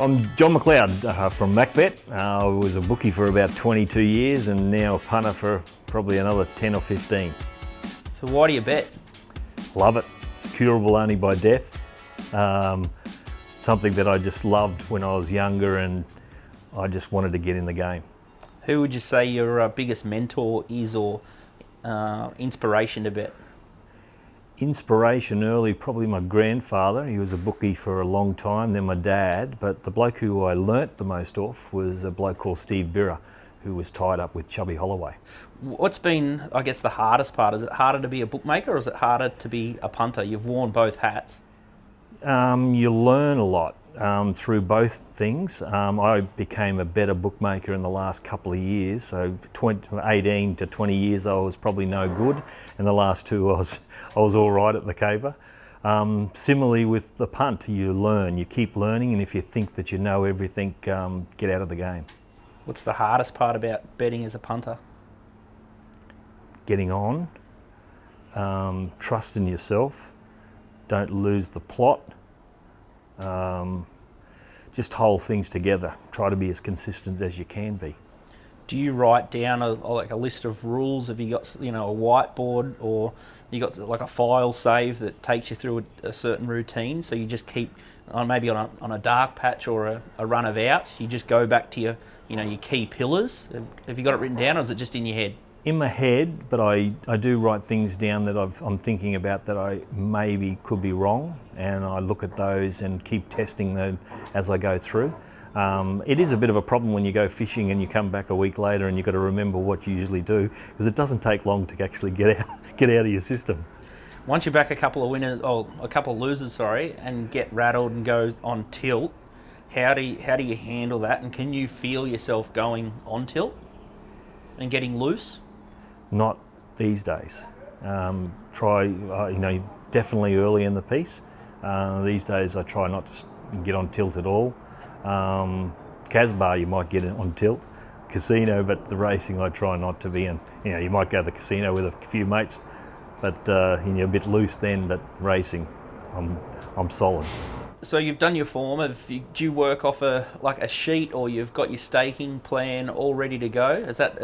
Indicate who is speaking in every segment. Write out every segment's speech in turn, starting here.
Speaker 1: I'm John McLeod from MacBet. I was a bookie for about 22 years and now a punter for probably another 10 or 15.
Speaker 2: So why do you bet?
Speaker 1: Love it. It's curable only by death. Something that I just loved when I was younger and I just wanted to get in the game.
Speaker 2: Who would you say your biggest mentor is or inspiration to bet?
Speaker 1: Inspiration early, probably my grandfather. He was a bookie for a long time, then my dad. But the bloke who I learnt the most off was a bloke called Steve Birra, who was tied up with Chubby Holloway.
Speaker 2: What's been, I guess, the hardest part? Is it harder to be a bookmaker or is it harder to be a punter? You've worn both hats.
Speaker 1: You learn a lot through both things. I became a better bookmaker in the last couple of years. So 18 to 20 years I was probably no good, and the last two I was all right at the caper. Similarly with the punt, you learn, you keep learning, and if you think that you know everything, get out of the game.
Speaker 2: What's the hardest part about betting as a punter?
Speaker 1: Getting on, trust in yourself, don't lose the plot. Just hold things together. Try to be as consistent as you can be.
Speaker 2: Do you write down a list of rules? Have you got a whiteboard, or you got like a file save that takes you through a certain routine? So you just keep maybe on a dark patch or a run of outs. You just go back to your key pillars. Have you got it written down, or is it just in your head?
Speaker 1: In my head, but I do write things down that I'm thinking about that I maybe could be wrong, and I look at those and keep testing them as I go through. It is a bit of a problem when you go fishing and you come back a week later and you've got to remember what you usually do, because it doesn't take long to actually get out of your system.
Speaker 2: Once you're back a couple of losers, and get rattled and go on tilt, how do you handle that? And can you feel yourself going on tilt and getting loose?
Speaker 1: Not these days. Try, definitely early in the piece. These days I try not to get on tilt at all. Casbar you might get on tilt, casino, but the racing I try not to be in. You might go to the casino with a few mates, but you're a bit loose then, but racing, I'm solid.
Speaker 2: So you've done your form. Do you work off a sheet, or you've got your staking plan all ready to go? Is that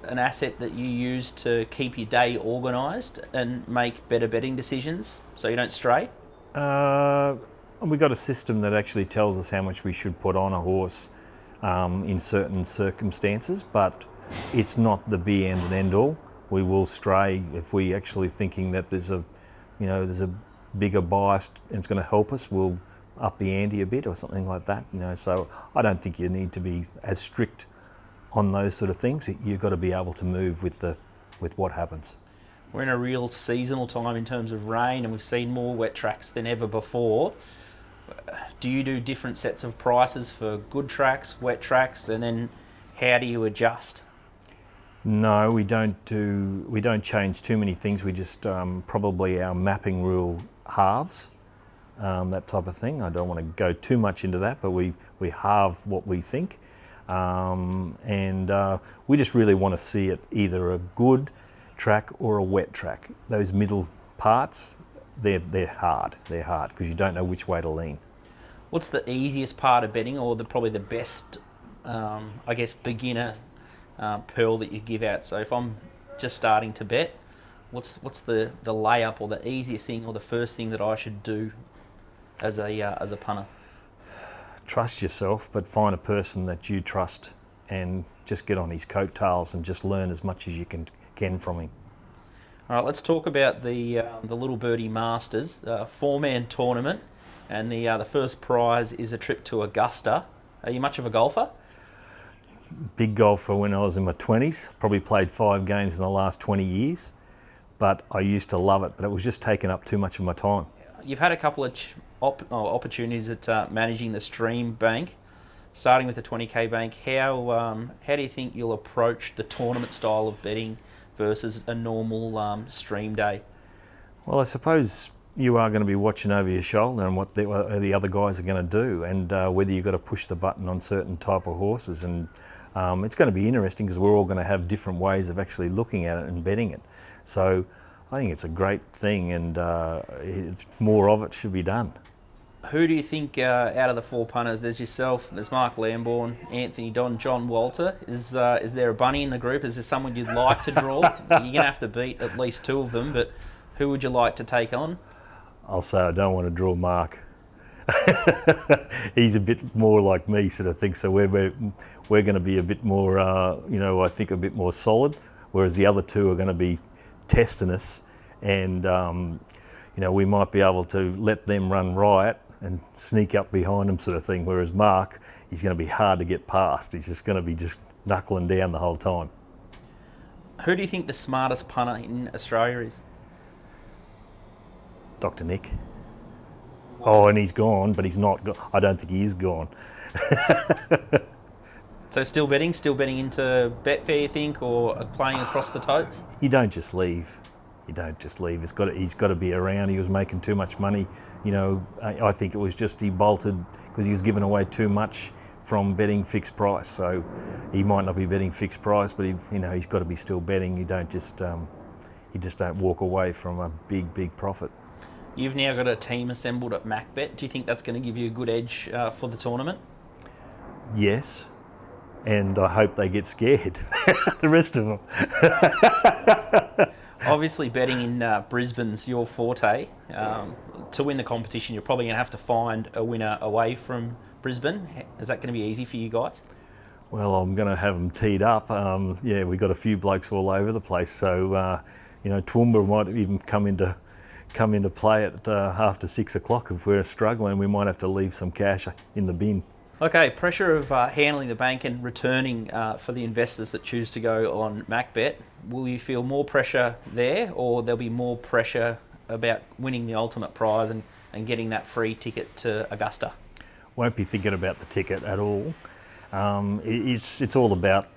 Speaker 2: an asset that you use to keep your day organised and make better betting decisions so you don't stray?
Speaker 1: We've got a system that actually tells us how much we should put on a horse in certain circumstances, but it's not the be end and end all. We will stray if we actually thinking that there's a bigger bias and it's going to help us. We'll up the ante a bit or something like that. So I don't think you need to be as strict on those sort of things. You've got to be able to move with what happens.
Speaker 2: We're in a real seasonal time in terms of rain, and we've seen more wet tracks than ever before. Do you do different sets of prices for good tracks, wet tracks, and then how do you adjust?
Speaker 1: No, we don't change too many things. We just probably our mapping rule halves, that type of thing. I don't want to go too much into that, but we halve what we think. And we just really want to see it either a good track or a wet track. Those middle parts, they're hard. They're hard because you don't know which way to lean.
Speaker 2: What's the easiest part of betting, or probably the best, beginner pearl that you give out? So if I'm just starting to bet, what's the layup or the easiest thing or the first thing that I should do as a punter?
Speaker 1: Trust yourself, but find a person that you trust and just get on his coattails and just learn as much as you can from him.
Speaker 2: All right, let's talk about the Little Birdie Masters, 4-man tournament, and the first prize is a trip to Augusta. Are you much of a golfer?
Speaker 1: Big golfer when I was in my 20s. Probably played 5 games in the last 20 years, but I used to love it, but it was just taking up too much of my time.
Speaker 2: You've had a couple of opportunities at managing the stream bank, starting with the 20k bank. How do you think you'll approach the tournament style of betting versus a normal stream day?
Speaker 1: Well, I suppose you are going to be watching over your shoulder and what the other guys are going to do, and whether you've got to push the button on certain type of horses. And it's going to be interesting because we're all going to have different ways of actually looking at it and betting it. So I think it's a great thing, and more of it should be done.
Speaker 2: Who do you think out of the 4 punters? There's yourself, there's Mark Lambourne, Anthony Don, John Walter. Is there a bunny in the group? Is there someone you'd like to draw? You're going to have to beat at least 2 of them, but who would you like to take on?
Speaker 1: I'll say I don't want to draw Mark. He's a bit more like me, sort of thing. So we're going to be a bit more, I think a bit more solid. Whereas the other 2 are going to be testing us, and we might be able to let them run riot and sneak up behind them, sort of thing. Whereas Mark, he's going to be hard to get past. He's just going to be knuckling down the whole time.
Speaker 2: Who do you think the smartest punter in Australia is?
Speaker 1: Dr. Nick. Oh, and he's gone, but he's not. I don't think he is gone.
Speaker 2: So still betting into Betfair, you think, or playing across the totes?
Speaker 1: You don't just leave. He's got to be around. He was making too much money. I think it was just he bolted because he was giving away too much from betting fixed price. So he might not be betting fixed price, but he's got to be still betting. You just don't walk away from a big profit.
Speaker 2: You've now got a team assembled at MacBet. Do you think that's going to give you a good edge for the tournament?
Speaker 1: Yes, and I hope they get scared, the rest of them.
Speaker 2: Obviously, betting in Brisbane's your forte. To win the competition, you're probably going to have to find a winner away from Brisbane. Is that going to be easy for you guys?
Speaker 1: Well, I'm going to have them teed up. We've got a few blokes all over the place. So, Toowoomba might even come into play at after 6 o'clock. If we're struggling, we might have to leave some cash in the bin.
Speaker 2: Okay, pressure of handling the bank and returning for the investors that choose to go on MacBet. Will you feel more pressure there, or there'll be more pressure about winning the ultimate prize and getting that free ticket to Augusta?
Speaker 1: Won't be thinking about the ticket at all. It's all about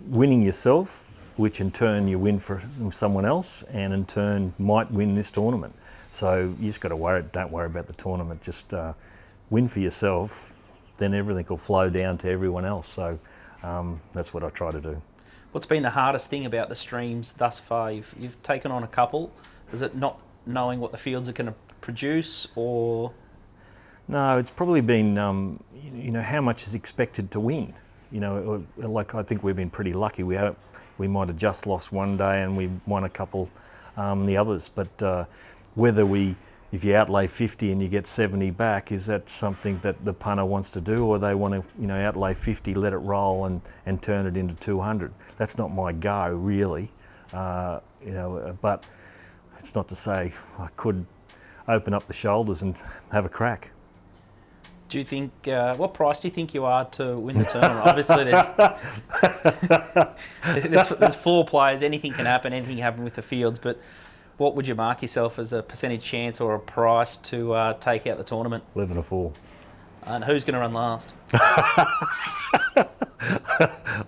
Speaker 1: winning yourself, which in turn you win for someone else, and in turn might win this tournament. So you just got to don't worry about the tournament. Just win for yourself. Then everything will flow down to everyone else. So that's what I try to do.
Speaker 2: What's been the hardest thing about the streams thus far? You've taken on a couple. Is it not knowing what the fields are going to produce, or?
Speaker 1: No, it's probably been how much is expected to win. Like I think we've been pretty lucky. We might have just lost one day and we won a couple the others. But if you outlay 50 and you get 70 back, is that something that the punter wants to do, or they want to outlay 50, let it roll and turn it into 200? That's not my go, really. But it's not to say I could open up the shoulders and have a crack.
Speaker 2: Do you think, what price do you think you are to win the tournament? Obviously, there's 4 players, anything can happen with the fields, but what would you mark yourself as a percentage chance or a price to take out the tournament?
Speaker 1: 11-4.
Speaker 2: And who's going to run last?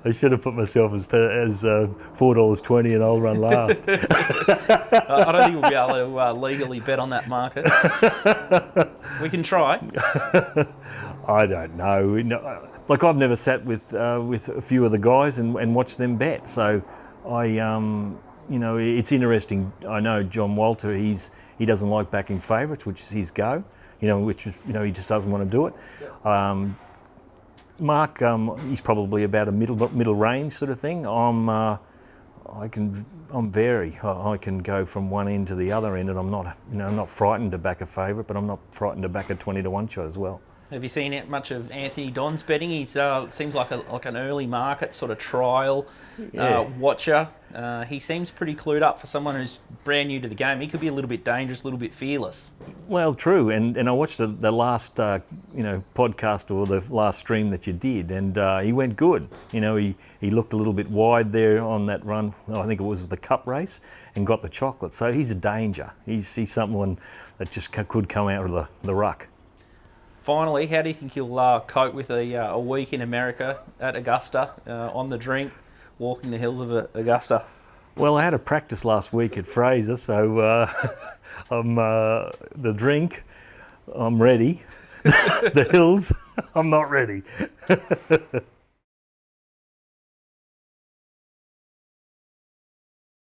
Speaker 1: I should have put myself as $4.20 and I'll run last.
Speaker 2: I don't think we'll be able to legally bet on that market. We can try.
Speaker 1: I don't know. Like I've never sat with a few of the guys and watched them bet. So it's interesting. I know John Walter. He doesn't like backing favourites, which is his go. He just doesn't want to do it. Mark, he's probably about a middle range sort of thing. I'm vary. I can go from one end to the other end, and I'm not frightened to back a favourite, but I'm not frightened to back a 20-1 shot as well. Have
Speaker 2: you seen much of Anthony Don's betting? He's seems like an early market sort of trial watcher. He seems pretty clued up for someone who's brand new to the game. He could be a little bit dangerous, a little bit fearless. Well,
Speaker 1: true. And I watched the last podcast or the last stream that you did, and he went good. He looked a little bit wide there on that run. I think it was the Cup race, and got the chocolate. So he's a danger. He's someone that just could come out of the ruck.
Speaker 2: Finally, how do you think you'll cope with a week in America at Augusta on the drink, walking the hills of Augusta?
Speaker 1: Well, I had a practice last week at Fraser, so I'm the drink, I'm ready. The hills, I'm not ready.